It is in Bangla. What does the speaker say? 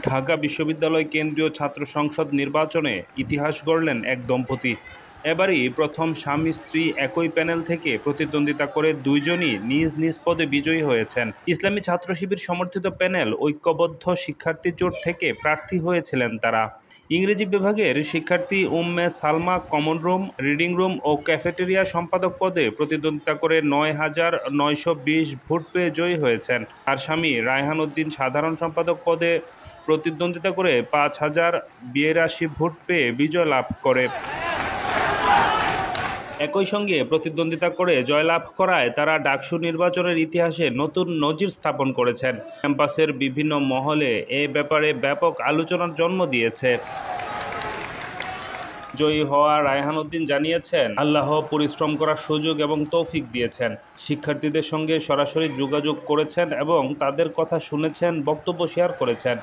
ঢাকা বিশ্ববিদ্যালয় কেন্দ্রীয় ছাত্র সংসদ নির্বাচনে ইতিহাস গড়লেন এক দম্পতি। এবারই প্রথম স্বামী-স্ত্রী একই প্যানেল থেকে প্রতিদ্বন্দ্বিতা করে দুইজনই নিজ নিজ পদে বিজয়ী হয়েছেন। ইসলামী ছাত্র শিবির সমর্থিত প্যানেল ঐক্যবদ্ধ শিক্ষার্থী জোট থেকে প্রার্থী হয়েছিলেন তারা। ইংরেজি বিভাগের শিক্ষার্থী Umme Salma common room, reading room ও ক্যাফেটেরিয়া সম্পাদক পদে প্রতিদ্বন্দ্বিতা করে ৯,৯২০ ভোট পেয়ে জয়ী হয়েছেন। তার স্বামী রায়হান উদ্দিন সাধারণ সম্পাদক পদে প্রতিদ্বন্দ্বিতা করে ৫,০৮২ ভোট পেয়ে বিজয় লাভ করে। একই সঙ্গে প্রতিদ্বন্দ্বিতা করে জয়লাভ করায় তারা ডাকসু নির্বাচনের ইতিহাসে নতুন নজির স্থাপন করেছেন। ক্যাম্পাসের বিভিন্ন মহলে এ ব্যাপারে ব্যাপক আলোচনার জন্ম দিয়েছে। জয়ী হওয়া রায়হান উদ্দিন জানিয়েছেন, আল্লাহ পরিশ্রম করার সুযোগ এবং তৌফিক দিয়েছেন। শিক্ষার্থীদের সঙ্গে সরাসরি যোগাযোগ করেছেন এবং তাদের কথা শুনেছেন, বক্তব্য শেয়ার করেছেন।